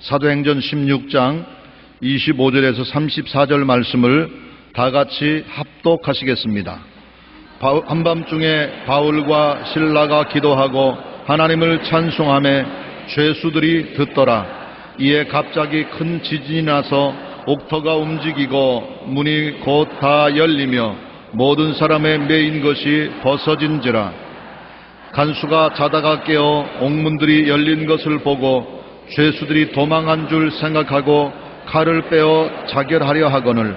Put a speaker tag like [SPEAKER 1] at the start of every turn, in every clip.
[SPEAKER 1] 사도행전 16장 25절에서 34절 말씀을 다 같이 합독하시겠습니다. 한밤중에 바울과 실라가 기도하고 하나님을 찬송하며 죄수들이 듣더라. 이에 갑자기 큰 지진이 나서 옥터가 움직이고 문이 곧 다 열리며 모든 사람의 매인 것이 벗어진지라. 간수가 자다가 깨어 옥문들이 열린 것을 보고 죄수들이 도망한 줄 생각하고 칼을 빼어 자결하려 하거늘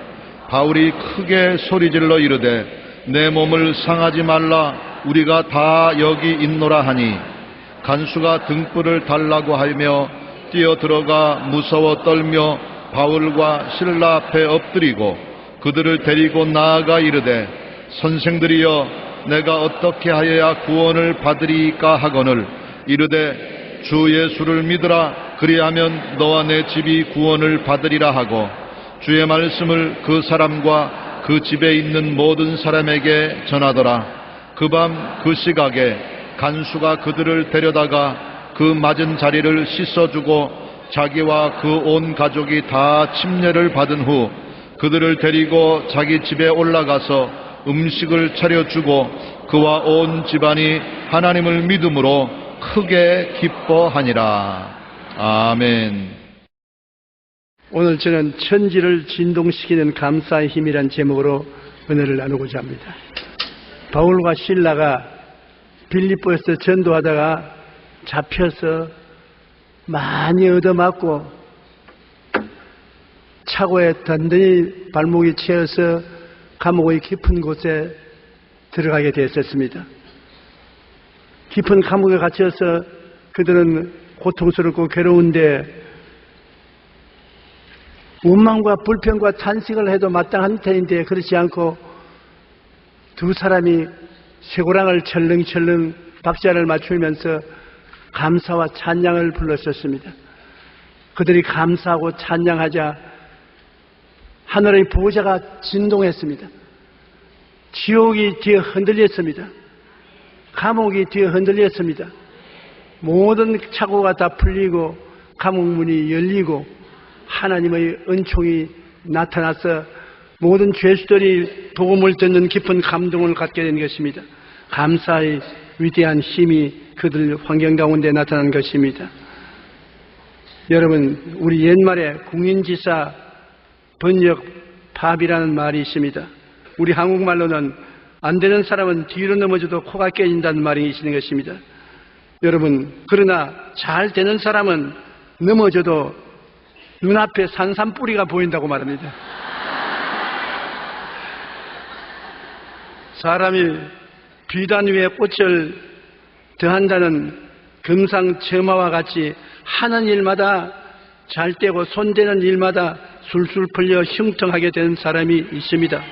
[SPEAKER 1] 바울이 크게 소리질러 이르되 내 몸을 상하지 말라, 우리가 다 여기 있노라 하니 간수가 등불을 달라고 하며 뛰어들어가 무서워 떨며 바울과 실라 앞에 엎드리고 그들을 데리고 나아가 이르되 선생들이여 내가 어떻게 하여야 구원을 받으리이까 하거늘 이르되 주 예수를 믿으라, 그리하면 너와 내 집이 구원을 받으리라 하고 주의 말씀을 그 사람과 그 집에 있는 모든 사람에게 전하더라. 그 밤 그 시각에 간수가 그들을 데려다가 그 맞은 자리를 씻어주고 자기와 그 온 가족이 다 침례를 받은 후 그들을 데리고 자기 집에 올라가서 음식을 차려주고 그와 온 집안이 하나님을 믿음으로 크게 기뻐하니라. 아멘.
[SPEAKER 2] 오늘 저는 천지를 진동시키는 감사의 힘이란 제목으로 은혜를 나누고자 합니다. 바울과 실라가 빌립보에서 전도하다가 잡혀서 많이 얻어맞고 차고에 단단히 발목이 채어서 감옥의 깊은 곳에 들어가게 되었습니다. 깊은 감옥에 갇혀서 그들은 고통스럽고 괴로운데 원망과 불평과 탄식을 해도 마땅한 터인데 그렇지 않고 두 사람이 쇠고랑을 철렁철렁 박자를 맞추면서 감사와 찬양을 불렀었습니다. 그들이 감사하고 찬양하자 하늘의 보좌가 진동했습니다. 지옥이 뒤에 흔들렸습니다. 감옥이 뒤에 흔들렸습니다. 모든 착오가 다 풀리고 감옥문이 열리고 하나님의 은총이 나타나서 모든 죄수들이 복음을 듣는 깊은 감동을 갖게 된 것입니다. 감사의 위대한 힘이 그들 환경 가운데 나타난 것입니다. 여러분, 우리 옛말에 궁인지사 번역 팝이라는 말이 있습니다. 우리 한국말로는 안 되는 사람은 뒤로 넘어져도 코가 깨진다는 말이 있는 것입니다. 여러분, 그러나 잘 되는 사람은 넘어져도 눈앞에 산산뿌리가 보인다고 말합니다. 사람이 비단 위에 꽃을 더한다는 금상첨화와 같이 하는 일마다 잘 되고 손대는 일마다 술술 풀려 형통하게 되는 사람이 있습니다.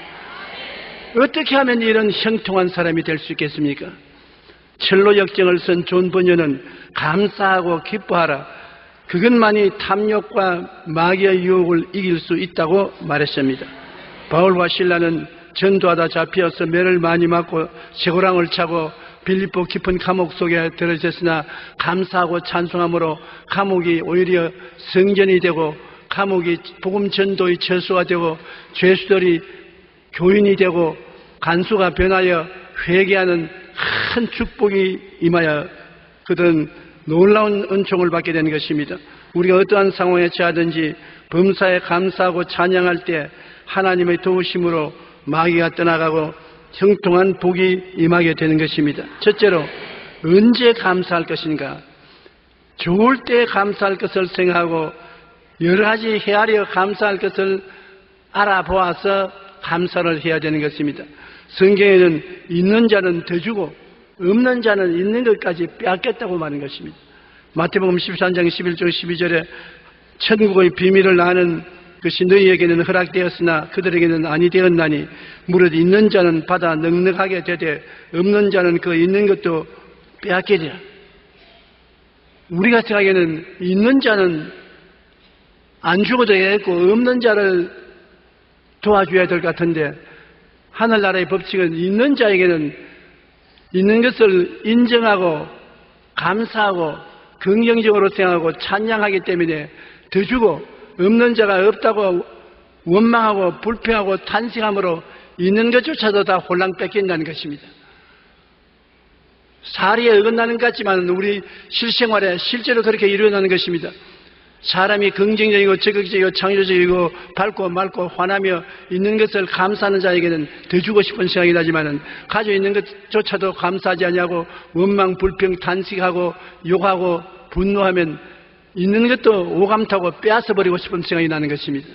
[SPEAKER 2] 어떻게 하면 이런 형통한 사람이 될 수 있겠습니까? 철로 역정을 쓴 존 번연은 감사하고 기뻐하라, 그것만이 탐욕과 마귀의 유혹을 이길 수 있다고 말했습니다. 바울과 실라는 전도하다 잡혀서 매를 많이 맞고 쇠고랑을 차고 빌립보 깊은 감옥 속에 들어졌으나 감사하고 찬송함으로 감옥이 오히려 성전이 되고 감옥이 복음 전도의 처소가 되고 죄수들이 교인이 되고 간수가 변하여 회개하는 큰 축복이 임하여 그들은 놀라운 은총을 받게 되는 것입니다. 우리가 어떠한 상황에 처하든지 범사에 감사하고 찬양할 때 하나님의 도우심으로 마귀가 떠나가고 형통한 복이 임하게 되는 것입니다. 첫째로, 언제 감사할 것인가? 좋을 때 감사할 것을 생각하고 여러 가지 헤아려 감사할 것을 알아보아서 감사를 해야 되는 것입니다. 성경에는 있는 자는 더 주고 없는 자는 있는 것까지 빼앗겠다고 말하는 것입니다. 마태복음 13장 11절 12절에 천국의 비밀을 아는 것이 너희에게는 허락되었으나 그들에게는 아니 되었나니 무릇 있는 자는 받아 넉넉하게 되되 없는 자는 그 있는 것도 빼앗기리라. 우리가 생각에는 있는 자는 안 죽어도 되겠고 없는 자를 도와줘야 될 것 같은데, 하늘나라의 법칙은 있는 자에게는 있는 것을 인정하고 감사하고 긍정적으로 생각하고 찬양하기 때문에 더 주고, 없는 자가 없다고 원망하고 불평하고 탄식함으로 있는 것조차도 다 홀랑 뺏긴다는 것입니다. 사리에 어긋나는 것 같지만 우리 실생활에 실제로 그렇게 일어나는 것입니다. 사람이 긍정적이고 적극적이고 창조적이고 밝고 맑고 환하며 있는 것을 감사하는 자에게는 더 주고 싶은 생각이 나지만, 가지고 있는 것조차도 감사하지 아니하고 원망 불평 탄식하고 욕하고 분노하면 있는 것도 오감타고 빼앗아버리고 싶은 생각이 나는 것입니다.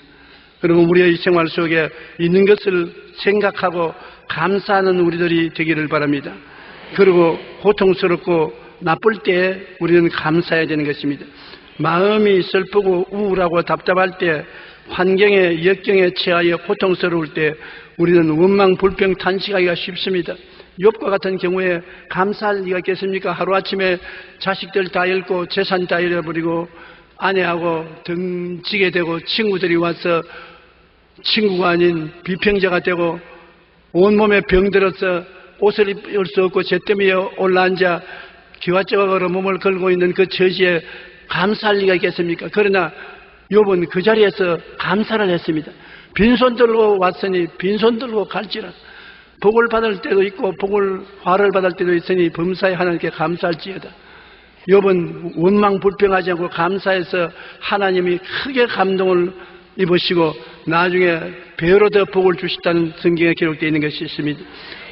[SPEAKER 2] 그러면 우리의 생활 속에 있는 것을 생각하고 감사하는 우리들이 되기를 바랍니다. 그리고 고통스럽고 나쁠 때 우리는 감사해야 되는 것입니다. 마음이 슬프고 우울하고 답답할 때, 환경에 역경에 처하여 고통스러울 때 우리는 원망 불평 탄식하기가 쉽습니다. 욥과 같은 경우에 감사할 리가 있겠습니까? 하루아침에 자식들 다 잃고 재산 다 잃어버리고 아내하고 등지게 되고 친구들이 와서 친구가 아닌 비평자가 되고 온몸에 병들어서 옷을 입을 수 없고 잿더미 위에 올라앉아 기와조각으로 몸을 걸고 있는 그 처지에 감사할 리가 있겠습니까? 그러나 욥은 그 자리에서 감사를 했습니다. 빈손 들고 왔으니 빈손 들고 갈지라. 복을 받을 때도 있고 화를 받을 때도 있으니 범사에 하나님께 감사할지어다. 욥은 원망 불평하지 않고 감사해서 하나님이 크게 감동을 입으시고 나중에 배로 더 복을 주시다는 성경에 기록되어 있는 것이 있습니다.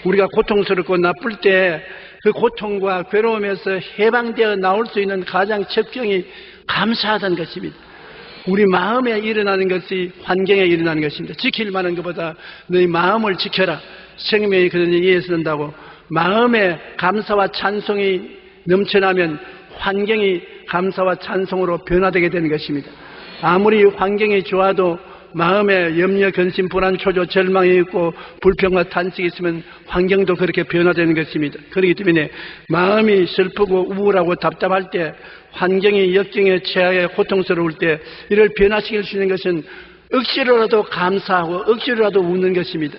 [SPEAKER 2] 우리가 고통스럽고 나쁠 때 그 고통과 괴로움에서 해방되어 나올 수 있는 가장 첩경이 감사하다는 것입니다. 우리 마음에 일어나는 것이 환경에 일어나는 것입니다. 지킬 만한 것보다 너희 마음을 지켜라. 생명이 그런 얘기에 쓴다고. 마음에 감사와 찬송이 넘쳐나면 환경이 감사와 찬송으로 변화되게 되는 것입니다. 아무리 환경이 좋아도 마음에 염려, 근심, 불안, 초조, 절망이 있고 불평과 탄식이 있으면 환경도 그렇게 변화되는 것입니다. 그렇기 때문에 마음이 슬프고 우울하고 답답할 때, 환경이 역경에 처하여 고통스러울 때 이를 변화시킬 수 있는 것은 억지로라도 감사하고 억지로라도 웃는 것입니다.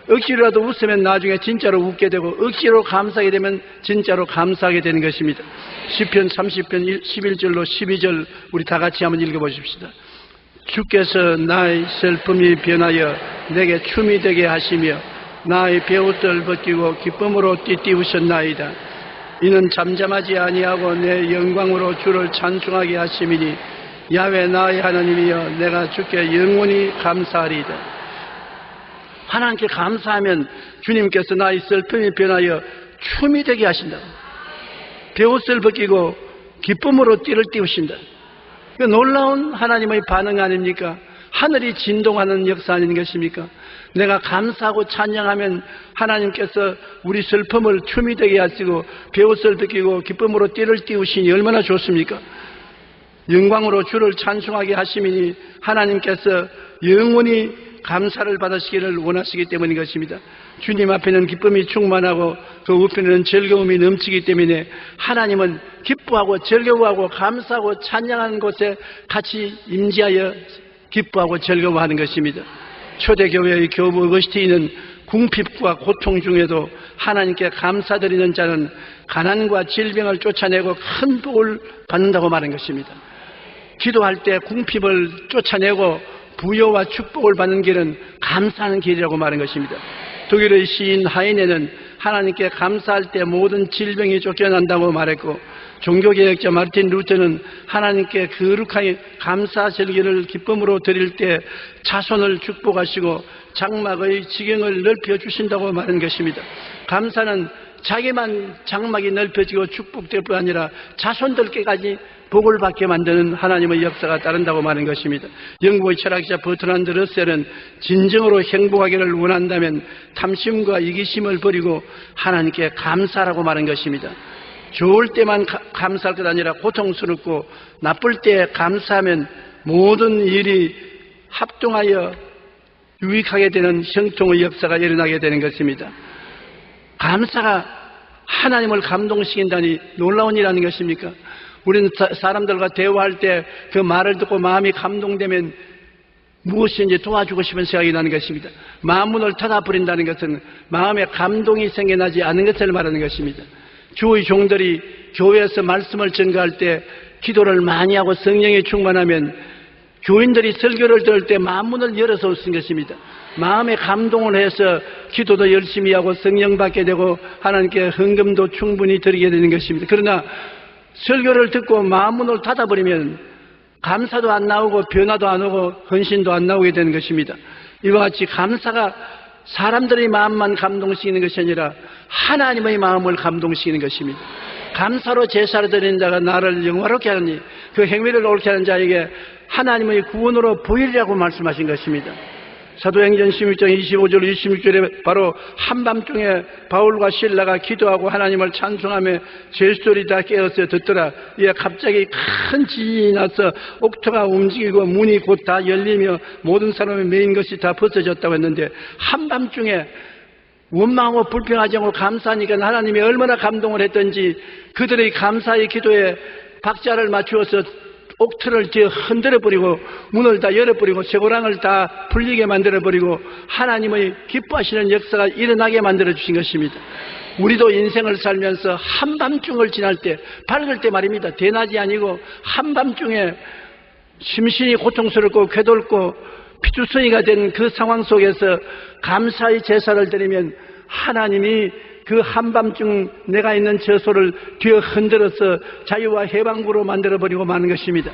[SPEAKER 2] 억지로라도 웃으면 나중에 진짜로 웃게 되고, 억지로 감사하게 되면 진짜로 감사하게 되는 것입니다. 시편 30편 11절로 12절 우리 다 같이 한번 읽어보십시다. 주께서 나의 슬픔이 변하여 내게 춤이 되게 하시며 나의 베옷을 벗기고 기쁨으로 띠띠우셨나이다. 이는 잠잠하지 아니하고 내 영광으로 주를 찬송하게 하심이니 야훼 나의 하나님이여 내가 주께 영원히 감사하리이다. 하나님께 감사하면 주님께서 나의 슬픔이 변하여 춤이 되게 하신다. 베옷을 벗기고 기쁨으로 띠를 띠우신다. 그 놀라운 하나님의 반응 아닙니까? 하늘이 진동하는 역사 아닌 것입니까? 내가 감사하고 찬양하면 하나님께서 우리 슬픔을 춤이 되게 하시고 베옷을 벗기고 기쁨으로 띠를 띠우시니 얼마나 좋습니까? 영광으로 주를 찬송하게 하시니 하나님께서 영원히 감사를 받으시기를 원하시기 때문인 것입니다. 주님 앞에는 기쁨이 충만하고 그 우편에는 즐거움이 넘치기 때문에 하나님은 기뻐하고 즐거워하고 감사하고 찬양하는 곳에 같이 임재하여 기뻐하고 즐거워하는 것입니다. 초대교회의 교부 어거스틴은 궁핍과 고통 중에도 하나님께 감사드리는 자는 가난과 질병을 쫓아내고 큰 복을 받는다고 말한 것입니다. 기도할 때 궁핍을 쫓아내고 부여와 축복을 받는 길은 감사하는 길이라고 말한 것입니다. 독일의 시인 하이네는 하나님께 감사할 때 모든 질병이 쫓겨난다고 말했고, 종교개혁자 마르틴 루터는 하나님께 거룩하게 감사 절기를 기쁨으로 드릴 때 자손을 축복하시고 장막의 지경을 넓혀주신다고 말한 것입니다. 감사는 자기만 장막이 넓혀지고 축복될 뿐 아니라 자손들께까지 복을 받게 만드는 하나님의 역사가 따른다고 말한 것입니다. 영국의 철학자 버트란드 러셀은 진정으로 행복하기를 원한다면 탐심과 이기심을 버리고 하나님께 감사라고 말한 것입니다. 좋을 때만 감사할 것 아니라 고통스럽고 나쁠 때 감사하면 모든 일이 합동하여 유익하게 되는 형통의 역사가 일어나게 되는 것입니다. 감사가 하나님을 감동시킨다니 놀라운 일 것입니까? 우리는 사람들과 대화할 때 그 말을 듣고 마음이 감동되면 무엇인지 도와주고 싶은 생각이 나는 것입니다. 마음문을 닫아버린다는 것은 마음에 감동이 생겨나지 않은 것을 말하는 것입니다. 주의 종들이 교회에서 말씀을 전가할 때 기도를 많이 하고 성령에 충만하면 교인들이 설교를 들을 때 마음문을 열어서 쓴 것입니다. 마음에 감동을 해서 기도도 열심히 하고 성령 받게 되고 하나님께 헌금도 충분히 드리게 되는 것입니다. 그러나 설교를 듣고 마음문을 닫아버리면 감사도 안 나오고 변화도 안 오고 헌신도 안 나오게 되는 것입니다. 이와 같이 감사가 사람들의 마음만 감동시키는 것이 아니라 하나님의 마음을 감동시키는 것입니다. 감사로 제사를 드리는 자가 나를 영화롭게 하느니 그 행위를 옳게 하는 자에게 하나님의 구원으로 보이리라고 말씀하신 것입니다. 사도행전 16장 25절 26절에 바로 한밤중에 바울과 실라가 기도하고 하나님을 찬송하며 제수들이 다 깨어서 듣더라. 이에 갑자기 큰 지진이 나서 옥토가 움직이고 문이 곧 다 열리며 모든 사람의 메인 것이 다 벗어졌다고 했는데 한밤중에 원망하고 불평하지 않고 감사하니까 하나님이 얼마나 감동을 했던지 그들의 감사의 기도에 박자를 맞추어서 옥틀을 흔들어버리고 문을 다 열어버리고 쇠고랑을 다 풀리게 만들어버리고 하나님의 기뻐하시는 역사가 일어나게 만들어주신 것입니다. 우리도 인생을 살면서 한밤중을 지날 때 밝을 때 말입니다. 대낮이 아니고 한밤중에 심신이 고통스럽고 괴돌고 피투성이가 된 그 상황 속에서 감사의 제사를 드리면 하나님이 그 한밤중 내가 있는 저소를 뒤어 흔들어서 자유와 해방구로 만들어버리고 마는 것입니다.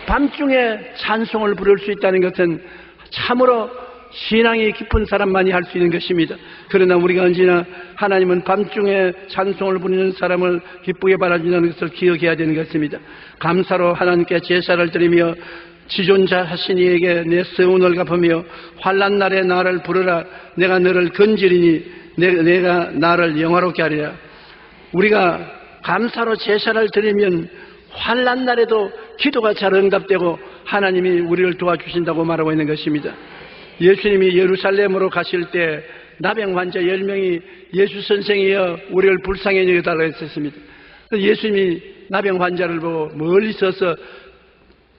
[SPEAKER 2] 밤중에 찬송을 부를 수 있다는 것은 참으로 신앙이 깊은 사람만이 할 수 있는 것입니다. 그러나 우리가 언제나 하나님은 밤중에 찬송을 부르는 사람을 기쁘게 바라준다는 것을 기억해야 되는 것입니다. 감사로 하나님께 제사를 드리며 지존자 하시니에게 내 서운을 갚으며 환난 날에 나를 부르라. 내가 너를 건지리니 내가 나를 영화롭게 하리라. 우리가 감사로 제사를 드리면 환난 날에도 기도가 잘 응답되고 하나님이 우리를 도와주신다고 말하고 있는 것입니다. 예수님이 예루살렘으로 가실 때 나병 환자 10명이 예수 선생이여 우리를 불쌍히 여겨달라고 했었습니다. 예수님이 나병 환자를 보고 멀리 서서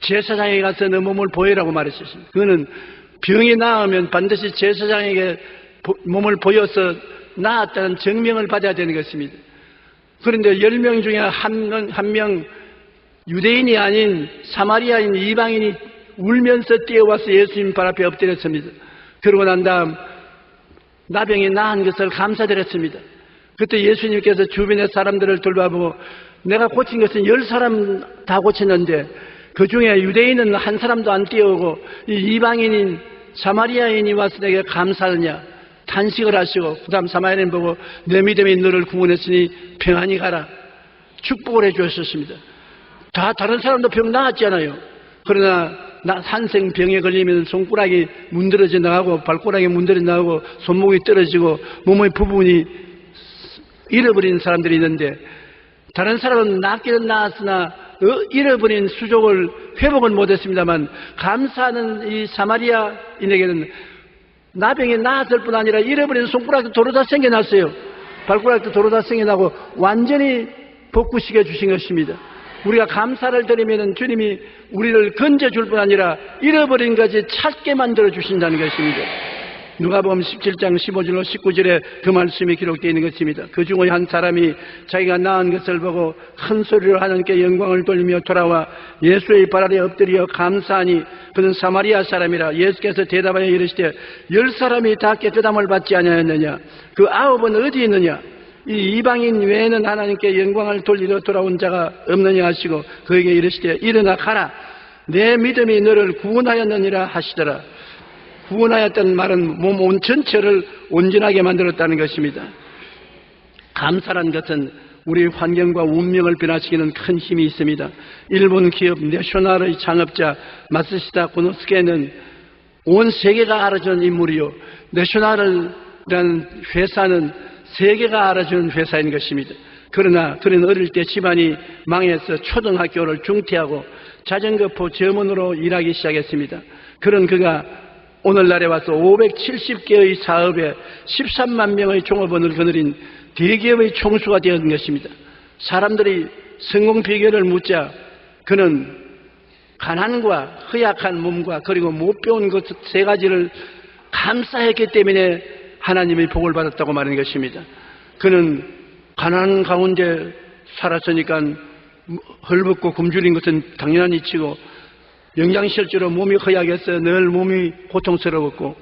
[SPEAKER 2] 제사장에 가서 너 몸을 보여라고 말했었습니다. 그거는 병이 나으면 반드시 제사장에게 몸을 보여서 나았다는 증명을 받아야 되는 것입니다. 그런데 10명 중에 한 명 유대인이 아닌 사마리아인 이방인이 울면서 뛰어와서 예수님 발 앞에 엎드렸습니다. 그러고 난 다음 나병이 나은 것을 감사드렸습니다. 그때 예수님께서 주변의 사람들을 돌봐보고 내가 고친 것은 10사람 다 고쳤는데 그 중에 유대인은 한 사람도 안 뛰어오고 이 이방인인 사마리아인이 와서 내게 감사하느냐 탄식을 하시고 그 다음 사마리아인 보고 내 믿음이 너를 구원했으니 평안히 가라 축복을 해주셨습니다. 다 다른 사람도 병 나았잖아요. 그러나 한생 병에 걸리면 손가락이 문드러져 나가고 발가락이 문드러져 나가고 손목이 떨어지고 몸의 부분이 잃어버린 사람들이 있는데 다른 사람은 낫기는 나았으나 잃어버린 수족을 회복을 못했습니다만 감사하는 이 사마리아인에게는 나병이 나았을 뿐 아니라 잃어버린 손가락도 도로 다 생겨났어요. 발가락도 도로 다 생겨나고 완전히 복구시켜 주신 것입니다. 우리가 감사를 드리면 주님이 우리를 건져줄 뿐 아니라 잃어버린 것이 찾게 만들어 주신다는 것입니다. 누가복음 17장 15절로 19절에 그 말씀이 기록되어 있는 것입니다. 그 중의 한 사람이 자기가 낳은 것을 보고 큰 소리로 하나님께 영광을 돌리며 돌아와 예수의 발 아래 엎드려 감사하니 그는 사마리아 사람이라. 예수께서 대답하여 이르시되 10사람이 다 깨끗함을 받지 아니하였느냐? 그 9은 어디 있느냐? 이 이방인 외에는 하나님께 영광을 돌리러 돌아온 자가 없느냐 하시고 그에게 이르시되 일어나 가라. 내 믿음이 너를 구원하였느니라 하시더라. 구원하였다는 말은 몸 온 전체를 온전하게 만들었다는 것입니다. 감사란 것은 우리 환경과 운명을 변화시키는 큰 힘이 있습니다. 일본 기업 내셔널의 창업자 마쓰시다 고노스케는 온 세계가 알아주는 인물이요. 내셔널이라는 회사는 세계가 알아주는 회사인 것입니다. 그러나 그는 어릴 때 집안이 망해서 초등학교를 중퇴하고 자전거포 점원으로 일하기 시작했습니다. 그런 그가 오늘날에 와서 570개의 사업에 13만 명의 종업원을 거느린 대기업의 총수가 되었던 것입니다. 사람들이 성공 비결을 묻자 그는 가난과 허약한 몸과 그리고 못 배운 것 세 가지를 감사했기 때문에 하나님의 복을 받았다고 말하는 것입니다. 그는 가난 가운데 살았으니까 헐벗고 굶주린 것은 당연한 이치고 영양실조로 몸이 허약해서 늘 몸이 고통스러웠고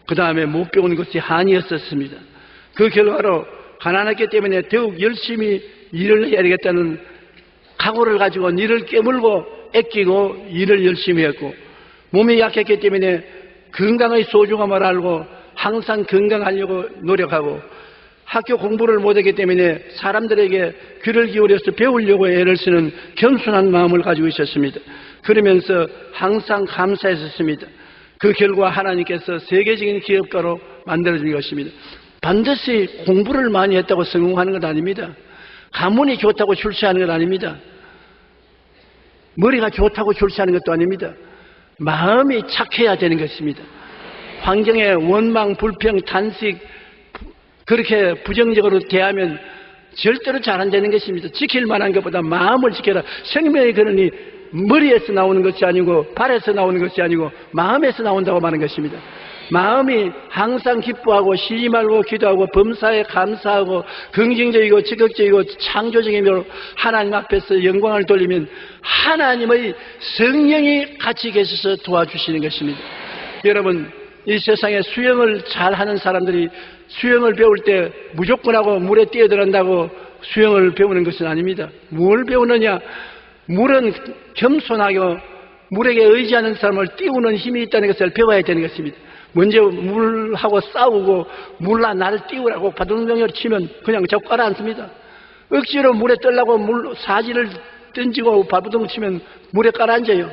[SPEAKER 2] 그 다음에 못 배운 것이 한이었었습니다. 그 결과로 가난했기 때문에 더욱 열심히 일을 해야 되겠다는 각오를 가지고 이를 깨물고 애끼고 일을 열심히 했고 몸이 약했기 때문에 건강의 소중함을 알고 항상 건강하려고 노력하고 학교 공부를 못했기 때문에 사람들에게 귀를 기울여서 배우려고 애를 쓰는 겸손한 마음을 가지고 있었습니다. 그러면서 항상 감사했었습니다. 그 결과 하나님께서 세계적인 기업가로 만들어준 것입니다. 반드시 공부를 많이 했다고 성공하는 것 아닙니다. 가문이 좋다고 출세하는 것 아닙니다. 머리가 좋다고 출세하는 것도 아닙니다. 마음이 착해야 되는 것입니다. 환경에 원망, 불평, 탄식 그렇게 부정적으로 대하면 절대로 잘 안 되는 것입니다. 지킬 만한 것보다 마음을 지켜라. 생명의 근원이 머리에서 나오는 것이 아니고 발에서 나오는 것이 아니고 마음에서 나온다고 말하는 것입니다. 마음이 항상 기뻐하고 쉬지 말고 기도하고 범사에 감사하고 긍정적이고 적극적이고 창조적이며 하나님 앞에서 영광을 돌리면 하나님의 성령이 같이 계셔서 도와주시는 것입니다. 여러분, 이 세상에 수영을 잘하는 사람들이 수영을 배울 때 무조건 하고 물에 뛰어들어간다고 수영을 배우는 것은 아닙니다. 뭘 배우느냐? 물은 겸손하고 물에게 의지하는 사람을 띄우는 힘이 있다는 것을 배워야 되는 것입니다. 먼저 물하고 싸우고 물라 나를 띄우라고 바둥덩이를 치면 그냥 저 깔아앉습니다. 억지로 물에 떨라고 물 사지를 던지고 바둥 치면 물에 깔아앉아요.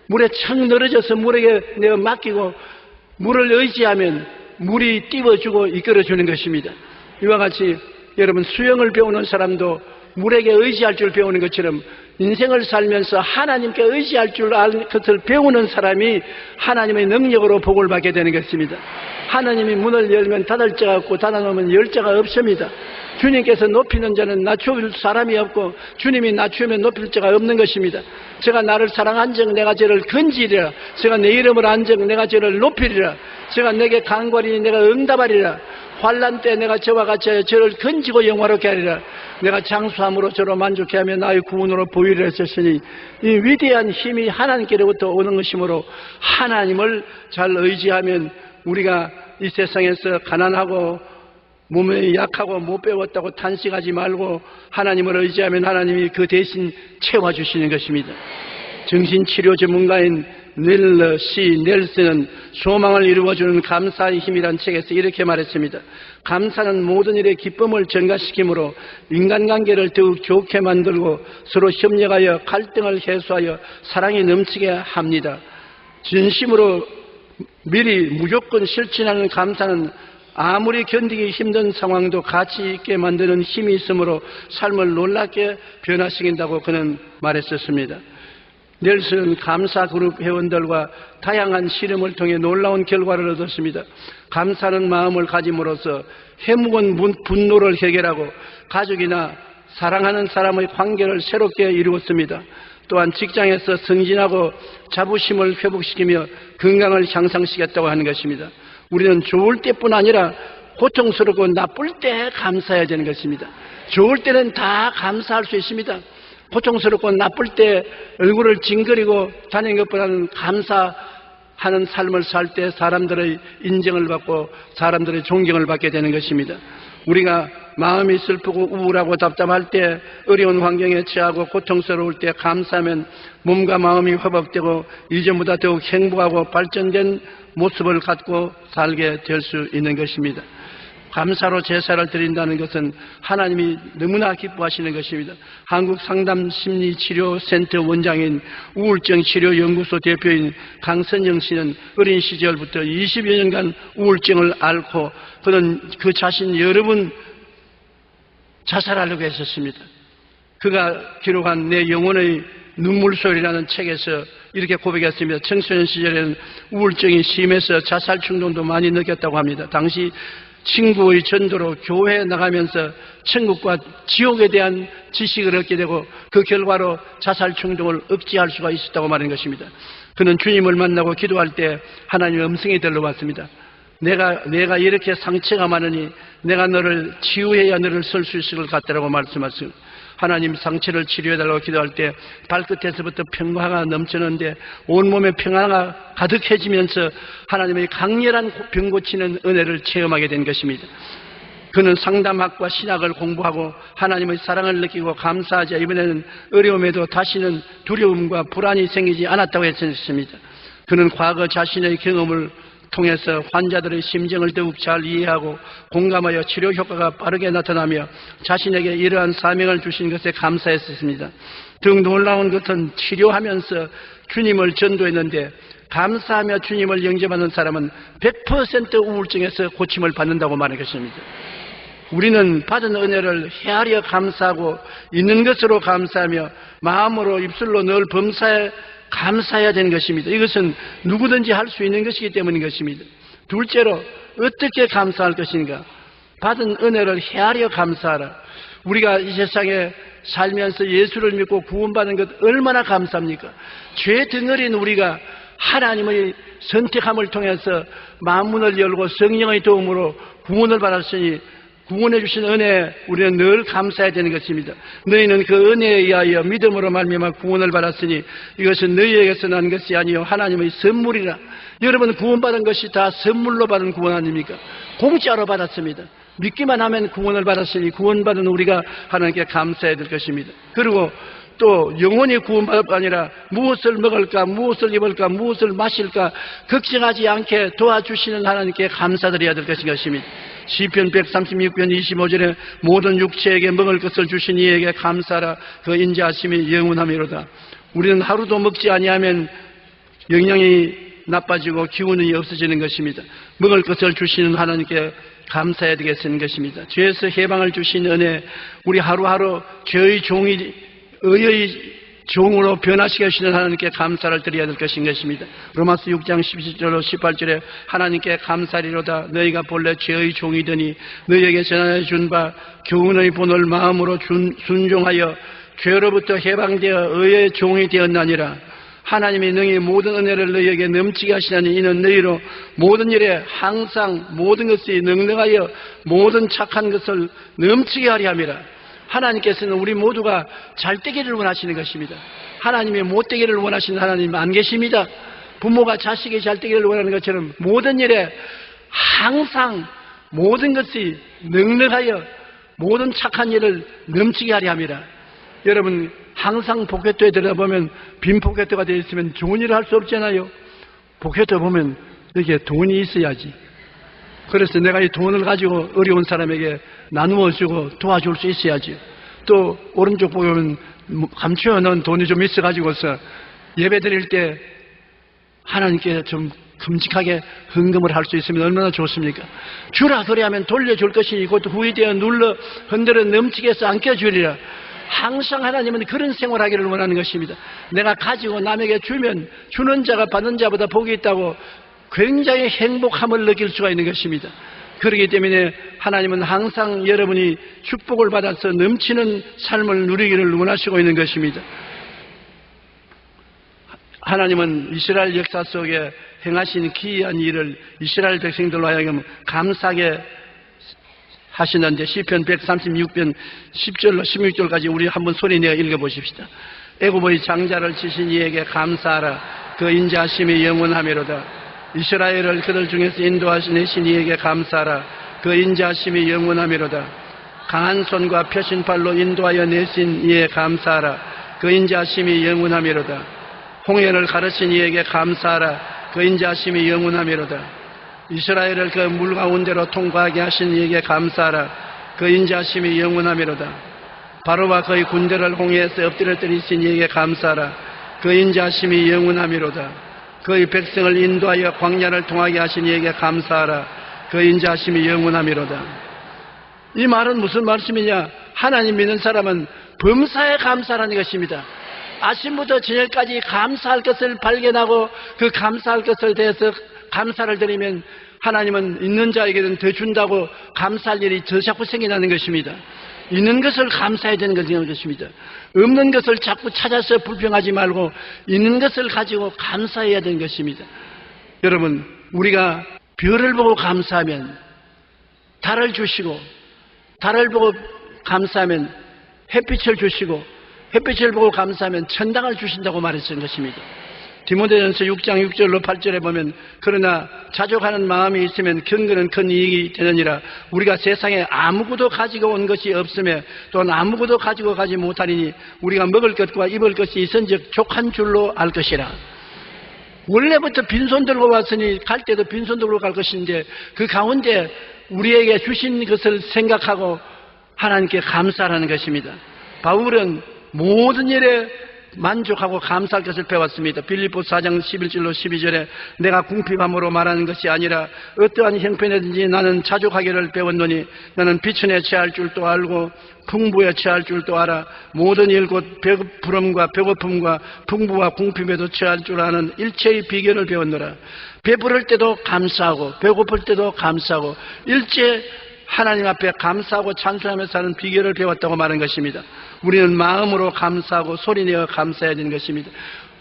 [SPEAKER 2] 물에 척 늘어져서 물에게 내가 맡기고 물을 의지하면 물이 띄워주고 이끌어주는 것입니다. 이와 같이 여러분 수영을 배우는 사람도 물에게 의지할 줄 배우는 것처럼 인생을 살면서 하나님께 의지할 줄 아는 것을 배우는 사람이 하나님의 능력으로 복을 받게 되는 것입니다. 하나님이 문을 열면 닫을 자가 없고 닫아놓으면 열 자가 없습니다. 주님께서 높이는 자는 낮출 사람이 없고 주님이 낮추면 높일 자가 없는 것입니다. 제가 나를 사랑한 적 내가 저를 건지리라. 제가 내 이름을 안 적 내가 저를 높이리라. 제가 내게 간구하리니 내가 응답하리라. 환난 때 내가 저와 같이 저를 건지고 영화롭게 하리라. 내가 장수함으로 저로 만족해 하며 나의 구원으로 보이리라 하셨으니 이 위대한 힘이 하나님께로부터 오는 것이므로 하나님을 잘 의지하면 우리가 이 세상에서 가난하고 몸에 약하고 못 배웠다고 탄식하지 말고 하나님을 의지하면 하나님이 그 대신 채워주시는 것입니다. 정신치료 전문가인 넬슨은 소망을 이루어주는 감사의 힘이라는 책에서 이렇게 말했습니다. 감사는 모든 일의 기쁨을 증가시키므로 인간관계를 더욱 좋게 만들고 서로 협력하여 갈등을 해소하여 사랑이 넘치게 합니다. 진심으로 미리 무조건 실천하는 감사는 아무리 견디기 힘든 상황도 가치 있게 만드는 힘이 있으므로 삶을 놀랍게 변화시킨다고 그는 말했었습니다. 넬슨은 감사그룹 회원들과 다양한 실험을 통해 놀라운 결과를 얻었습니다. 감사하는 마음을 가짐으로써 해묵은 분노를 해결하고 가족이나 사랑하는 사람의 관계를 새롭게 이루었습니다. 또한 직장에서 승진하고 자부심을 회복시키며 건강을 향상시켰다고 하는 것입니다. 우리는 좋을 때뿐 아니라 고통스럽고 나쁠 때 감사해야 되는 것입니다. 좋을 때는 다 감사할 수 있습니다. 고통스럽고 나쁠 때 얼굴을 징그리고 다니는 것보다는 감사하는 삶을 살 때 사람들의 인정을 받고 사람들의 존경을 받게 되는 것입니다. 우리가 마음이 슬프고 우울하고 답답할 때 어려운 환경에 처하고 고통스러울 때 감사하면 몸과 마음이 회복되고 이전보다 더욱 행복하고 발전된 모습을 갖고 살게 될 수 있는 것입니다. 감사로 제사를 드린다는 것은 하나님이 너무나 기뻐하시는 것입니다. 한국상담심리치료센터 원장인 우울증치료연구소 대표인 강선영 씨는 어린 시절부터 20여 년간 우울증을 앓고 그는 그 자신 여러 번 자살하려고 했었습니다. 그가 기록한 내 영혼의 눈물소리라는 책에서 이렇게 고백했습니다. 청소년 시절에는 우울증이 심해서 자살 충동도 많이 느꼈다고 합니다. 당시 친구의 전도로 교회에 나가면서 천국과 지옥에 대한 지식을 얻게 되고 그 결과로 자살 충동을 억제할 수가 있었다고 말하는 것입니다. 그는 주님을 만나고 기도할 때 하나님의 음성이 들려왔습니다. 내가 이렇게 상처가 많으니 내가 너를 치유해야 너를 설 수 있을 것 같다라고 말씀하셨습니다. 하나님 상처를 치료해달라고 기도할 때 발끝에서부터 평화가 넘치는데 온몸에 평화가 가득해지면서 하나님의 강렬한 병 고치는 은혜를 체험하게 된 것입니다. 그는 상담학과 신학을 공부하고 하나님의 사랑을 느끼고 감사하자 이번에는 어려움에도 다시는 두려움과 불안이 생기지 않았다고 했습니다. 그는 과거 자신의 경험을 통해서 환자들의 심정을 더욱 잘 이해하고 공감하여 치료 효과가 빠르게 나타나며 자신에게 이러한 사명을 주신 것에 감사했습니다. 더 놀라운 것은 치료하면서 주님을 전도했는데 감사하며 주님을 영접하는 사람은 100% 우울증에서 고침을 받는다고 말한 것입니다. 우리는 받은 은혜를 헤아려 감사하고 있는 것으로 감사하며 마음으로 입술로 늘 범사에 감사해야 되는 것입니다. 이것은 누구든지 할 수 있는 것이기 때문인 것입니다. 둘째로 어떻게 감사할 것인가? 받은 은혜를 헤아려 감사하라. 우리가 이 세상에 살면서 예수를 믿고 구원받은 것 얼마나 감사합니까? 죄 덩어리인 우리가 하나님의 선택함을 통해서 만문을 열고 성령의 도움으로 구원을 받았으니 구원해 주신 은혜에 우리는 늘 감사해야 되는 것입니다. 너희는 그 은혜에 의하여 믿음으로 말미암아 구원을 받았으니 이것은 너희에게서 난 것이 아니요 하나님의 선물이라. 여러분 구원받은 것이 다 선물로 받은 구원 아닙니까? 공짜로 받았습니다. 믿기만 하면 구원을 받았으니 구원받은 우리가 하나님께 감사해야 될 것입니다. 그리고 또 영원히 구원받을 뿐 아니라 무엇을 먹을까 무엇을 입을까 무엇을 마실까 걱정하지 않게 도와주시는 하나님께 감사드려야 될 것입니다. 시편 136편 25절에 모든 육체에게 먹을 것을 주신 이에게 감사하라. 그 인자하심이 영원하미로다. 우리는 하루도 먹지 아니하면 영양이 나빠지고 기운이 없어지는 것입니다. 먹을 것을 주시는 하나님께 감사해야 되겠는 것입니다. 죄에서 해방을 주신 은혜, 우리 하루하루 죄의 종이 의의 종으로 변화시켜 주시는 하나님께 감사를 드려야 될 것입니다. 로마서 6장 17절로 18절에 하나님께 감사리로다. 너희가 본래 죄의 종이더니 너희에게 전하여 준 바 교훈의 본을 마음으로 순종하여 죄로부터 해방되어 의의 종이 되었나니라. 하나님이 능히 모든 은혜를 너희에게 넘치게 하시나니 이는 너희로 모든 일에 항상 모든 것이 능능하여 모든 착한 것을 넘치게 하려 함이라. 하나님께서는 우리 모두가 잘 되기를 원하시는 것입니다. 하나님이 못 되기를 원하시는 하나님 안 계십니다. 부모가 자식이 잘 되기를 원하는 것처럼 모든 일에 항상 모든 것이 능력하여 모든 착한 일을 넘치게 하려 함이라. 여러분 항상 포켓도에 들어보면 빈 포켓도가 되어 있으면 좋은 일을 할 수 없잖아요. 포켓도 보면 여기에 돈이 있어야지. 그래서 내가 이 돈을 가지고 어려운 사람에게 나누어 주고 도와줄 수 있어야지. 또 오른쪽 보면 감추어 놓은 돈이 좀 있어 가지고서 예배 드릴 때 하나님께 좀 큼직하게 헌금을 할 수 있으면 얼마나 좋습니까? 주라 그래야면 돌려줄 것이니 그것도 후이되어 눌러 흔들어 넘치게 해서 안겨주리라. 항상 하나님은 그런 생활하기를 원하는 것입니다. 내가 가지고 남에게 주면 주는 자가 받는 자보다 복이 있다고 굉장히 행복함을 느낄 수가 있는 것입니다. 그렇기 때문에 하나님은 항상 여러분이 축복을 받아서 넘치는 삶을 누리기를 원하시고 있는 것입니다. 하나님은 이스라엘 역사 속에 행하신 기이한 일을 이스라엘 백성들로 하여금 감사하게 하시는데 시편 136편 10절로 16절까지 우리 한번 소리내어 읽어보십시다. 애굽의 장자를 치신 이에게 감사하라. 그 인자하심이 영원하미로다. 이스라엘을 그들 중에서 인도하신 이에게 감사하라. 그 인자하심이 영원하미로다. 강한 손과 펴신 팔로 인도하여 내신 이에 감사하라. 그 인자하심이 영원하미로다. 홍해를 가르친 이에게 감사하라. 그 인자하심이 영원하미로다. 이스라엘을 그 물 가운데로 통과하게 하신 이에게 감사하라. 그 인자하심이 영원하미로다. 바로와 그의 군대를 홍해에서 엎드렸던 이신 이에게 감사하라. 그 인자하심이 영원하미로다. 그의 백성을 인도하여 광야를 통하게 하신 이에게 감사하라. 그 인자하심이 영원하미로다. 이 말은 무슨 말씀이냐? 하나님 믿는 사람은 범사에 감사하는 것입니다. 아침부터 저녁까지 감사할 것을 발견하고 그 감사할 것을 대해서 감사를 드리면 하나님은 있는 자에게는 더 준다고 감사할 일이 더 자꾸 생겨나는 것입니다. 있는 것을 감사해야 되는 것입니다. 없는 것을 자꾸 찾아서 불평하지 말고 있는 것을 가지고 감사해야 되는 것입니다. 여러분, 우리가 별을 보고 감사하면 달을 주시고, 달을 보고 감사하면 햇빛을 주시고, 햇빛을 보고 감사하면 천당을 주신다고 말했던 것입니다. 디모데전서 6장 6절로 8절에 보면 그러나 자족하는 마음이 있으면 경건은 큰 이익이 되느니라. 우리가 세상에 아무것도 가지고 온 것이 없으며 또는 아무것도 가지고 가지 못하리니 우리가 먹을 것과 입을 것이 있은즉 족한 줄로 알 것이라. 원래부터 빈손 들고 왔으니 갈 때도 빈손 들고 갈 것인데 그 가운데 우리에게 주신 것을 생각하고 하나님께 감사하는 것입니다. 바울은 모든 일에 만족하고 감사할 것을 배웠습니다. 빌립보서 4장 11절로 12절에 내가 궁핍함으로 말하는 것이 아니라 어떠한 형편이든지 나는 자족하기를 배웠노니 나는 비천에 처할 줄도 알고 풍부에 처할 줄도 알아 모든 일 곧 부름과 배고픔과 풍부와 궁핍에도 처할 줄 아는 일체의 비결을 배웠노라. 배부를 때도 감사하고 배고플 때도 감사하고 일체 하나님 앞에 감사하고 찬송하며 사는 비결을 배웠다고 말한 것입니다. 우리는 마음으로 감사하고 소리내어 감사해야 되는 것입니다.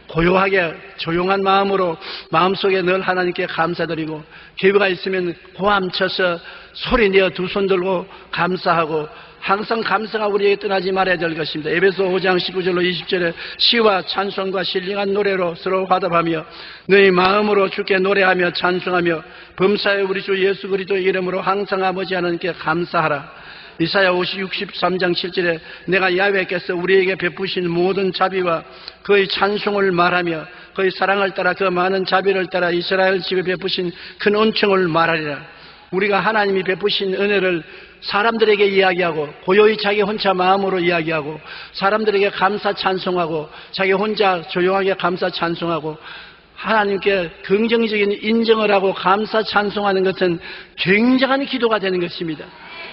[SPEAKER 2] 고요하게 조용한 마음으로 마음속에 늘 하나님께 감사드리고 기회가 있으면 고함쳐서 소리내어 두 손 들고 감사하고 항상 감사가 우리에게 떠나지 말아야 될 것입니다. 에베소 5장 19절로 20절에 시와 찬송과 신령한 노래로 서로 화답하며 너희 마음으로 주께 노래하며 찬송하며 범사에 우리 주 예수 그리스도의 이름으로 항상 아버지 하나님께 감사하라. 이사야 63장 7절에 내가 야훼께서 우리에게 베푸신 모든 자비와 그의 찬송을 말하며 그의 사랑을 따라 그 많은 자비를 따라 이스라엘 집에 베푸신 큰 은총을 말하리라. 우리가 하나님이 베푸신 은혜를 사람들에게 이야기하고 고요히 자기 혼자 마음으로 이야기하고 사람들에게 감사 찬송하고 자기 혼자 조용하게 감사 찬송하고 하나님께 긍정적인 인정을 하고 감사 찬송하는 것은 굉장한 기도가 되는 것입니다.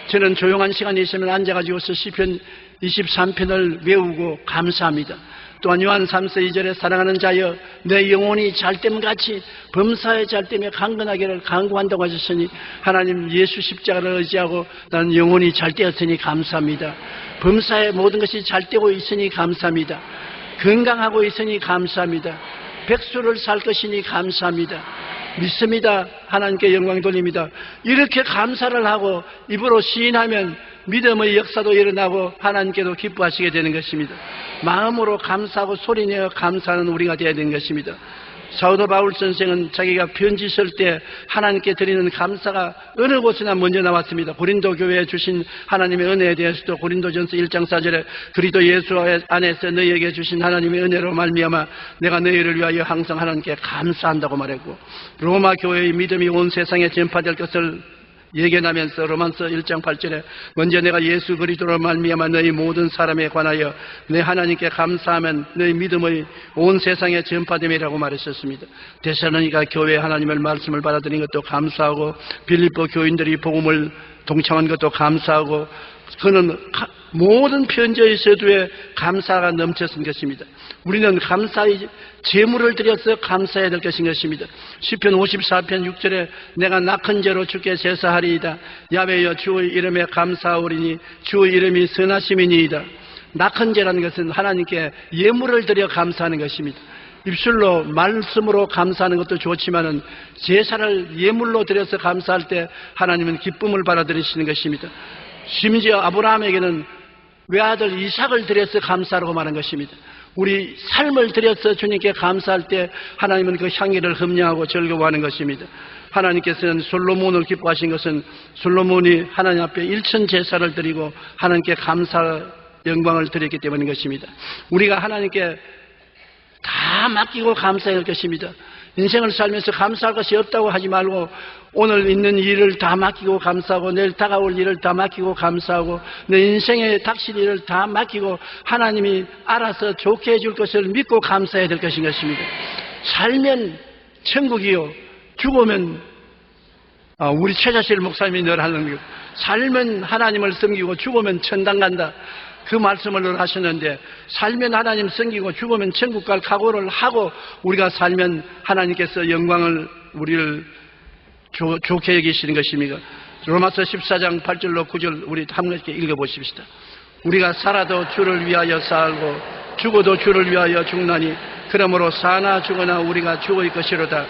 [SPEAKER 2] 저는 조용한 시간이 있으면 앉아가지고서 시편 23편을 외우고 감사합니다. 또한 요한 3서 2절에 사랑하는 자여 내 영혼이 잘됨같이 범사의 잘됨에 강건하기를 간구한다고 하셨으니 하나님 예수 십자가를 의지하고 나는 영혼이 잘되었으니 감사합니다. 범사의 모든 것이 잘되고 있으니 감사합니다. 건강하고 있으니 감사합니다. 백수를 살 것이니 감사합니다. 믿습니다. 하나님께 영광 돌립니다. 이렇게 감사를 하고 입으로 시인하면 믿음의 역사도 일어나고 하나님께도 기뻐하시게 되는 것입니다. 마음으로 감사하고 소리내어 감사하는 우리가 되어야 되는 것입니다. 사도 바울 선생은 자기가 편지 쓸 때 하나님께 드리는 감사가 어느 곳이나 먼저 나왔습니다. 고린도 교회에 주신 하나님의 은혜에 대해서도 고린도전서 1장 4절에 그리스도 예수 안에서 너희에게 주신 하나님의 은혜로 말미암아 내가 너희를 위하여 항상 하나님께 감사한다고 말했고 로마 교회의 믿음이 온 세상에 전파될 것을 예견하면서 로마서 1장 8절에 먼저 내가 예수 그리스도로 말미암아 너희 모든 사람에 관하여 내 하나님께 감사하면 너희 믿음의 온 세상에 전파됨이라고 말했었습니다. 데살로니가 교회 하나님의 말씀을 받아들인 것도 감사하고 빌립보 교인들이 복음을 동참한 것도 감사하고 그는 모든 편지의 서두에 감사가 넘쳤은 것입니다. 우리는 감사의 제물을 드려서 감사해야 될 것인 것입니다. 시편 54편 6절에 내가 낙한 죄로 주께 제사하리이다. 야훼여 주의 이름에 감사하오리니 주의 이름이 선하심이니이다. 낙한 죄라는 것은 하나님께 예물을 드려 감사하는 것입니다. 입술로 말씀으로 감사하는 것도 좋지만은 제사를 예물로 드려서 감사할 때 하나님은 기쁨을 받아들이시는 것입니다. 심지어 아브라함에게는 외아들 이삭을 드려서 감사하라고 말한 것입니다. 우리 삶을 드려서 주님께 감사할 때 하나님은 그 향기를 흠냐하고 즐거워하는 것입니다. 하나님께서는 솔로몬을 기뻐하신 것은 솔로몬이 하나님 앞에 일천 제사를 드리고 하나님께 감사 영광을 드렸기 때문인 것입니다. 우리가 하나님께 다 맡기고 감사해야 할 것입니다. 인생을 살면서 감사할 것이 없다고 하지 말고 오늘 있는 일을 다 맡기고 감사하고 내일 다가올 일을 다 맡기고 감사하고 내 인생에 닥칠 일을 다 맡기고 하나님이 알아서 좋게 해줄 것을 믿고 감사해야 될 것인 것입니다. 살면 천국이요 죽으면 우리 최자실 목사님이 늘 하는 것 살면 하나님을 섬기고 죽으면 천당 간다. 그 말씀을 늘 하셨는데 살면 하나님 섬기고 죽으면 천국 갈 각오를 하고 우리가 살면 하나님께서 영광을 우리를 좋게 여기시는 것입니까? 로마서 14장 8절로 9절 우리 함께 읽어보십시다. 우리가 살아도 주를 위하여 살고 죽어도 주를 위하여 죽나니 그러므로 사나 죽으나 우리가 죽을 것이로다.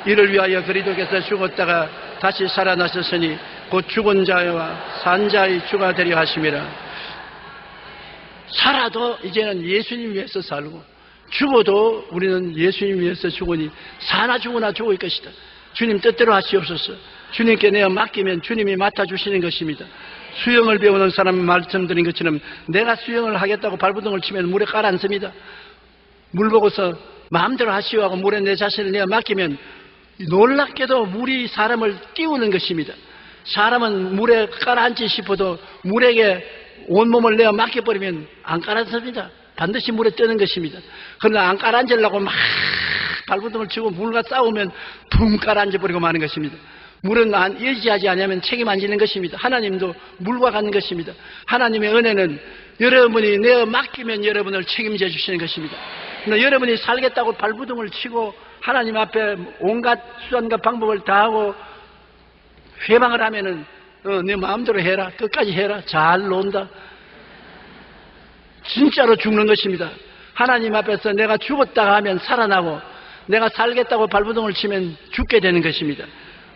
[SPEAKER 2] 이를 위하여 그리스도께서 죽었다가 다시 살아나셨으니 곧 죽은 자와 산 자의 주가 되려 하심이라. 살아도 이제는 예수님 위해서 살고 죽어도 우리는 예수님 위해서 죽으니 사나 죽으나 죽을 것이다. 주님 뜻대로 하시옵소서. 주님께 내어 맡기면 주님이 맡아주시는 것입니다. 수영을 배우는 사람이 말씀드린 것처럼 내가 수영을 하겠다고 발부둥을 치면 물에 가라앉습니다. 물 보고서 마음대로 하시오 하고 물에 내 자신을 내어 맡기면 놀랍게도 물이 사람을 띄우는 것입니다. 사람은 물에 가라앉지 싶어도 물에게 온몸을 내어 맡겨버리면 안 가라앉습니다. 반드시 물에 뜨는 것입니다. 그러나 안 가라앉으려고 막 발부둥을 치고 물과 싸우면 붕 가라앉아버리고 마는 것입니다. 물은 의지하지 않으면 책임 안 지는 것입니다. 하나님도 물과 같은 것입니다. 하나님의 은혜는 여러분이 내어 맡기면 여러분을 책임져 주시는 것입니다. 그러나 여러분이 살겠다고 발부둥을 치고 하나님 앞에 온갖 수단과 방법을 다하고 회방을 하면은 내 마음대로 해라, 끝까지 해라, 잘 논다. 진짜로 죽는 것입니다. 하나님 앞에서 내가 죽었다가 하면 살아나고 내가 살겠다고 발부둥을 치면 죽게 되는 것입니다.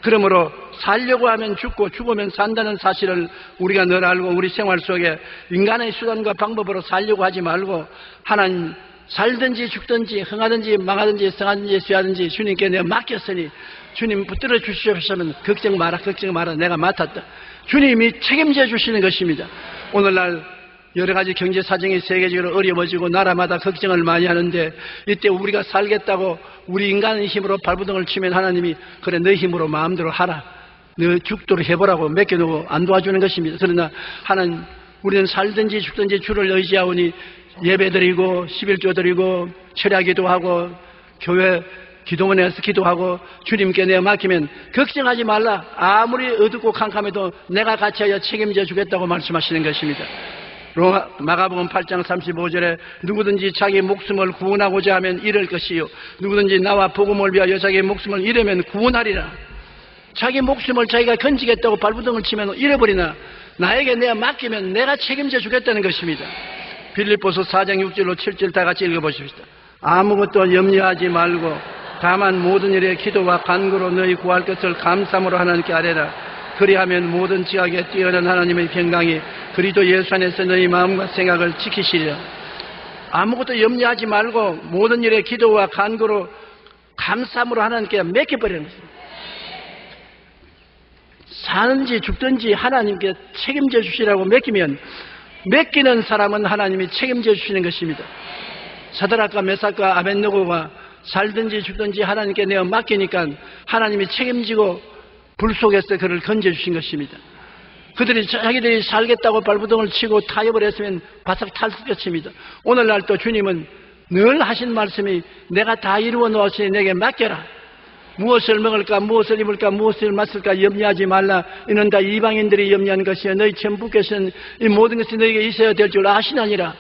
[SPEAKER 2] 그러므로 살려고 하면 죽고 죽으면 산다는 사실을 우리가 늘 알고 우리 생활 속에 인간의 수단과 방법으로 살려고 하지 말고 하나님 살든지 죽든지 흥하든지 망하든지 성하든지 쇠하든지 주님께 내가 맡겼으니 주님 붙들어 주시옵소서. 걱정 마라, 걱정 마라, 내가 맡았다. 주님이 책임져 주시는 것입니다. 오늘날 여러 가지 경제 사정이 세계적으로 어려워지고 나라마다 걱정을 많이 하는데 이때 우리가 살겠다고 우리 인간의 힘으로 발부둥을 치면 하나님이 그래 너 힘으로 마음대로 하라, 너 죽도록 해보라고 맡겨놓고 안 도와주는 것입니다. 그러나 하나님 우리는 살든지 죽든지 주를 의지하오니 예배드리고 11조 드리고 철야기도 하고 교회 기도원에서 기도하고 주님께 내어 맡기면 걱정하지 말라. 아무리 어둡고 캄캄해도 내가 같이 하여 책임져 주겠다고 말씀하시는 것입니다. 마가복음 8장 35절에 누구든지 자기 목숨을 구원하고자 하면 잃을 것이요 누구든지 나와 복음을 위하여 자기 목숨을 잃으면 구원하리라. 자기 목숨을 자기가 건지겠다고 발부둥을 치면 잃어버리나 나에게 내가 맡기면 내가 책임져 주겠다는 것입니다. 빌립보서 4장 6절로 7절 다 같이 읽어보십시다. 아무것도 염려하지 말고 다만 모든 일에 기도와 간구로 너희 구할 것을 감사함으로 하나님께 아뢰라. 그리하면 모든 지각에 뛰어난 하나님의 평강이 그리스도 예수 안에서 너희 마음과 생각을 지키시리라. 아무것도 염려하지 말고 모든 일에 기도와 간구로 감사함으로 하나님께 맡겨버리는 것입니다. 사는지 죽든지 하나님께 책임져 주시라고 맡기면 맡기는 사람은 하나님이 책임져 주시는 것입니다. 사드락과 메삭과 아벳느고가 살든지 죽든지 하나님께 내어 맡기니까 하나님이 책임지고 불 속에서 그를 건져주신 것입니다. 그들이 자기들이 살겠다고 발부둥을 치고 타협을 했으면 바싹 탈 것입니다. 오늘날 또 주님은 늘 하신 말씀이 내가 다 이루어 놓았으니 내게 맡겨라. 무엇을 먹을까 무엇을 입을까 무엇을 마실까 염려하지 말라. 이는 다 이방인들이 염려한 것이여 너희 천부께서는 이 모든 것이 너에게 있어야 될 줄 아시나니라.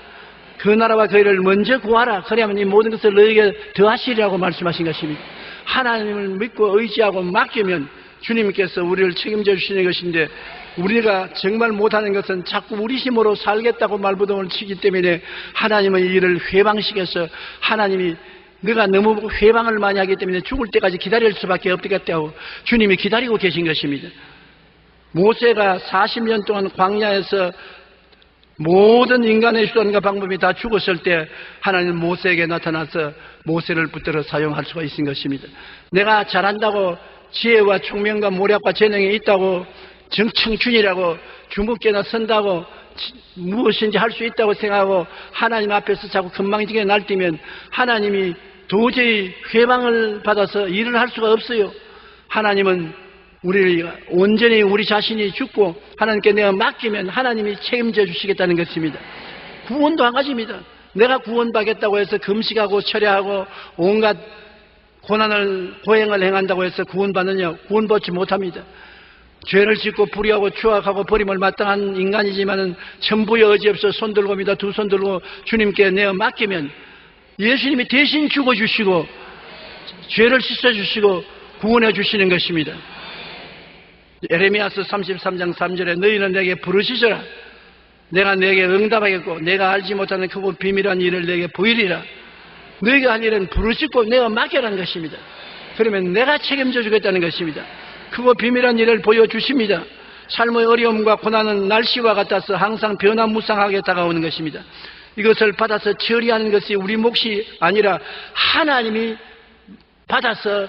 [SPEAKER 2] 그 나라와 그 일을 먼저 구하라. 그래야만 이 모든 것을 너에게 더하시리라고 말씀하신 것입니다. 하나님을 믿고 의지하고 맡기면 주님께서 우리를 책임져 주시는 것인데 우리가 정말 못하는 것은 자꾸 우리 힘으로 살겠다고 말부둥을 치기 때문에 하나님은 이 일을 회방시켜서 하나님이 네가 너무 회방을 많이 하기 때문에 죽을 때까지 기다릴 수밖에 없겠다고 주님이 기다리고 계신 것입니다. 모세가 40년 동안 광야에서 모든 인간의 수단과 방법이 다 죽었을 때 하나님은 모세에게 나타나서 모세를 붙들어 사용할 수가 있는 것입니다. 내가 잘한다고 지혜와 총명과 모략과 재능이 있다고 정청준이라고 주먹깨나 선다고 무엇인지 할 수 있다고 생각하고 하나님 앞에서 자꾸 건방지게 날뛰면 하나님이 도저히 회방을 받아서 일을 할 수가 없어요. 하나님은 우리를 온전히 우리 자신이 죽고 하나님께 내가 맡기면 하나님이 책임져 주시겠다는 것입니다. 구원도 한 가지입니다. 내가 구원받겠다고 해서 금식하고 철야하고 온갖 고행을 행한다고 해서 구원받느냐? 구원받지 못합니다. 죄를 짓고 불의하고 추악하고 버림을 마땅한 인간이지만은 천부의 의지 없어 손 들고 입니다. 두 손 들고 주님께 내어 맡기면 예수님이 대신 죽어주시고 죄를 씻어주시고 구원해 주시는 것입니다. 에레미야서 33장 3절에 너희는 내게 부르시더라. 내가 내게 응답하겠고 내가 알지 못하는 크고 비밀한 일을 내게 보이리라. 너희가 할 일은 부르시고 내가 맡겨라는 것입니다. 그러면 내가 책임져 주겠다는 것입니다. 크고 비밀한 일을 보여주십니다. 삶의 어려움과 고난은 날씨와 같아서 항상 변화무쌍하게 다가오는 것입니다. 이것을 받아서 처리하는 것이 우리 몫이 아니라 하나님이 받아서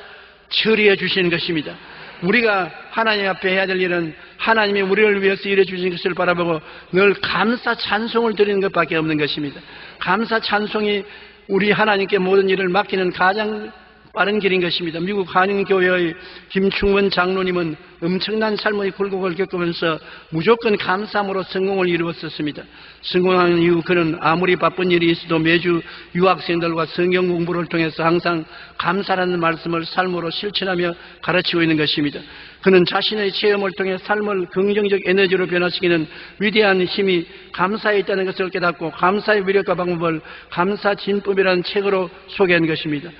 [SPEAKER 2] 처리해 주시는 것입니다. 우리가 하나님 앞에 해야 될 일은 하나님이 우리를 위해서 일해 주신 것을 바라보고 늘 감사 찬송을 드리는 것밖에 없는 것입니다. 감사 찬송이 우리 하나님께 모든 일을 맡기는 가장 빠른 길인 것입니다. 미국 한인교회의 김충원 장로님은 엄청난 삶의 굴곡을 겪으면서 무조건 감사함으로 성공을 이루었었습니다. 성공하는 이후 그는 아무리 바쁜 일이 있어도 매주 유학생들과 성경 공부를 통해서 항상 감사라는 말씀을 삶으로 실천하며 가르치고 있는 것입니다. 그는 자신의 체험을 통해 삶을 긍정적 에너지로 변화시키는 위대한 힘이 감사에 있다는 것을 깨닫고 감사의 위력과 방법을 감사진법이라는 책으로 소개한 것입니다.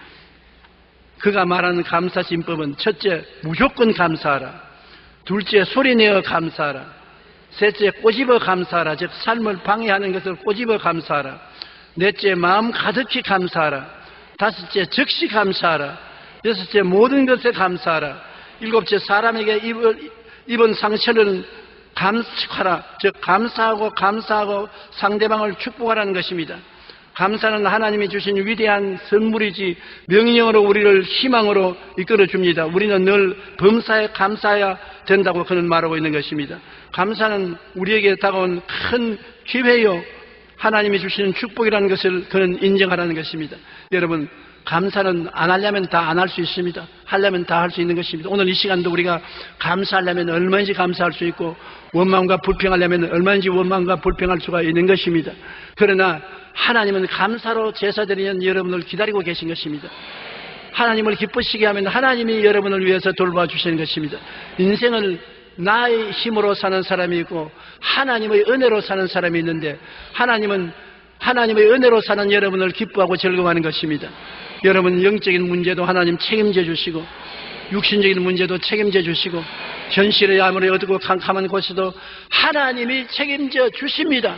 [SPEAKER 2] 그가 말하는 감사진법은 첫째, 무조건 감사하라. 둘째, 소리내어 감사하라. 셋째, 꼬집어 감사하라. 즉 삶을 방해하는 것을 꼬집어 감사하라. 넷째, 마음 가득히 감사하라. 다섯째, 즉시 감사하라. 여섯째, 모든 것에 감사하라. 일곱째, 사람에게 입은 상처는 감축하라. 즉 감사하고 상대방을 축복하라는 것입니다. 감사는 하나님이 주신 위대한 선물이지 명령으로 우리를 희망으로 이끌어줍니다. 우리는 늘 범사에 감사해야 된다고 그는 말하고 있는 것입니다. 감사는 우리에게 다가온 큰 기회요 하나님이 주시는 축복이라는 것을 그는 인정하라는 것입니다. 여러분, 감사는 안 하려면 다 안 할 수 있습니다. 하려면 다 할 수 있는 것입니다. 오늘 이 시간도 우리가 감사하려면 얼마든지 감사할 수 있고 원망과 불평하려면 얼마든지 원망과 불평할 수가 있는 것입니다. 그러나 하나님은 감사로 제사드리는 여러분을 기다리고 계신 것입니다. 하나님을 기쁘시게 하면 하나님이 여러분을 위해서 돌봐주시는 것입니다. 인생을 나의 힘으로 사는 사람이 있고 하나님의 은혜로 사는 사람이 있는데 하나님은 하나님의 은혜로 사는 여러분을 기뻐하고 즐거워하는 것입니다. 여러분 영적인 문제도 하나님 책임져 주시고 육신적인 문제도 책임져 주시고 현실의 아무리 어둡고 캄캄한 곳에도 하나님이 책임져 주십니다.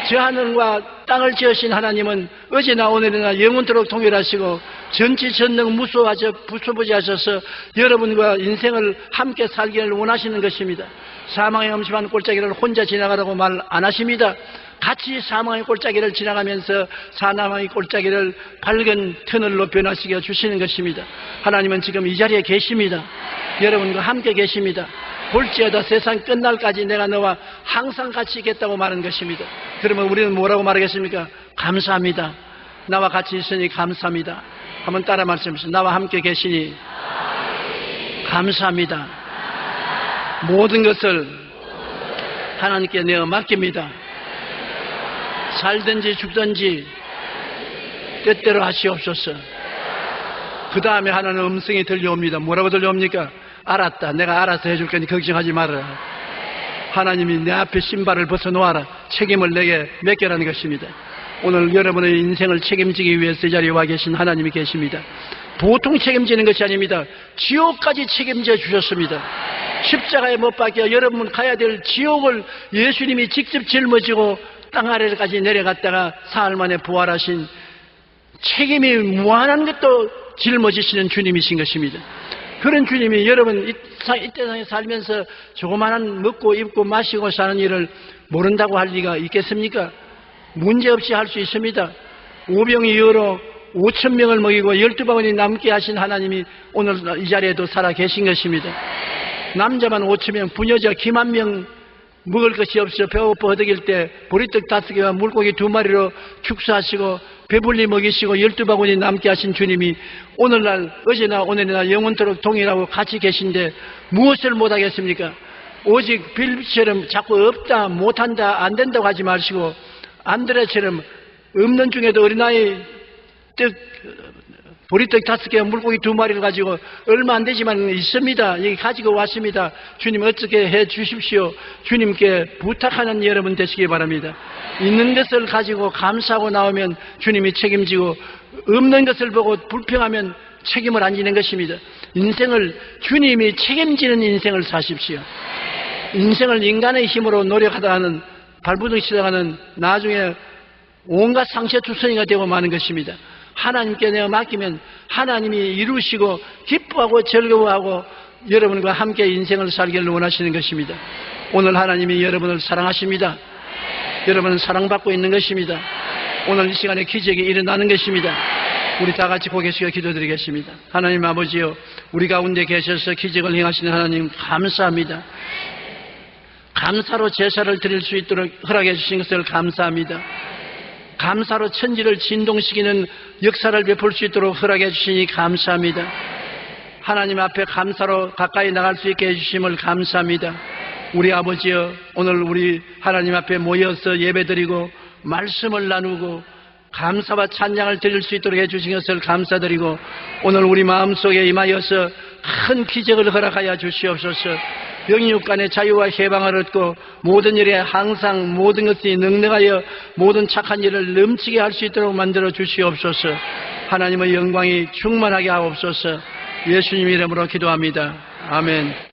[SPEAKER 2] 저 하늘과 땅을 지으신 하나님은 어제나 오늘이나 영원토록 동일하시고 전지전능 무소부지하셔서 여러분과 인생을 함께 살기를 원하시는 것입니다. 사망의 엄심한 골짜기를 혼자 지나가라고 말 안 하십니다. 같이 사망의 골짜기를 지나가면서 사망의 골짜기를 밝은 터널로 변화시켜 주시는 것입니다. 하나님은 지금 이 자리에 계십니다. 여러분과 함께 계십니다. 볼지어다 세상 끝날까지 내가 너와 항상 같이 있겠다고 말하는 것입니다. 그러면 우리는 뭐라고 말하겠습니까? 감사합니다. 나와 같이 있으니 감사합니다. 한번 따라 말씀하십시오. 나와 함께 계시니 감사합니다. 모든 것을 하나님께 내어 맡깁니다. 살든지 죽든지 뜻대로 하시옵소서. 그 다음에 하나는 음성이 들려옵니다. 뭐라고 들려옵니까? 알았다. 내가 알아서 해줄 거니 걱정하지 말아라. 하나님이 내 앞에 신발을 벗어놓아라. 책임을 내게 맡겨라는 것입니다. 오늘 여러분의 인생을 책임지기 위해서 이 자리에 와 계신 하나님이 계십니다. 보통 책임지는 것이 아닙니다. 지옥까지 책임져 주셨습니다. 십자가에 못 박혀 여러분 가야 될 지옥을 예수님이 직접 짊어지고 땅 아래까지 내려갔다가 사흘 만에 부활하신 책임이 무한한 것도 짊어지시는 주님이신 것입니다. 그런 주님이 여러분 이 세상에 살면서 조그마한 먹고 입고 마시고 사는 일을 모른다고 할 리가 있겠습니까? 문제없이 할 수 있습니다. 오병이 여로 5,000명을 먹이고 12바구니 남게 하신 하나님이 오늘 이 자리에도 살아 계신 것입니다. 남자만 5,000명, 부녀자 기만 명 먹을 것이 없어 배고파 허덕일 때 보리떡 5개와 물고기 2마리로 축사하시고 배불리 먹이시고 12바구니 남게 하신 주님이 오늘날 어제나 오늘이나 영원토록 동일하고 같이 계신데 무엇을 못하겠습니까? 오직 빌비처럼 자꾸 없다 못한다 안 된다고 하지 마시고 안드레처럼 없는 중에도 어린아이 보리떡 5개와 물고기 2마리를 가지고 얼마 안 되지만 있습니다. 여기 가지고 왔습니다. 주님 어떻게 해 주십시오. 주님께 부탁하는 여러분 되시기 바랍니다. 있는 것을 가지고 감사하고 나오면 주님이 책임지고 없는 것을 보고 불평하면 책임을 안 지는 것입니다. 인생을 주님이 책임지는 인생을 사십시오. 인생을 인간의 힘으로 노력하다 하는 발부둥치다가는 나중에 온갖 상처투성이가 되고 마는 것입니다. 하나님께 내가 맡기면 하나님이 이루시고 기뻐하고 즐거워하고 여러분과 함께 인생을 살기를 원하시는 것입니다. 오늘 하나님이 여러분을 사랑하십니다. 여러분은 사랑받고 있는 것입니다. 오늘 이 시간에 기적이 일어나는 것입니다. 우리 다 같이 고개 숙여 기도드리겠습니다. 하나님 아버지요, 우리 가운데 계셔서 기적을 행하시는 하나님 감사합니다. 감사로 제사를 드릴 수 있도록 허락해 주신 것을 감사합니다. 감사로 천지를 진동시키는 역사를 베풀 수 있도록 허락해 주시니 감사합니다. 하나님 앞에 감사로 가까이 나갈 수 있게 해주심을 감사합니다. 우리 아버지여, 오늘 우리 하나님 앞에 모여서 예배드리고 말씀을 나누고 감사와 찬양을 드릴 수 있도록 해주신 것을 감사드리고, 오늘 우리 마음속에 임하여서 큰 기적을 허락하여 주시옵소서. 영육간의 자유와 해방을 얻고 모든 일에 항상 모든 것이 능력하여 모든 착한 일을 넘치게 할 수 있도록 만들어 주시옵소서. 하나님의 영광이 충만하게 하옵소서. 예수님 이름으로 기도합니다. 아멘.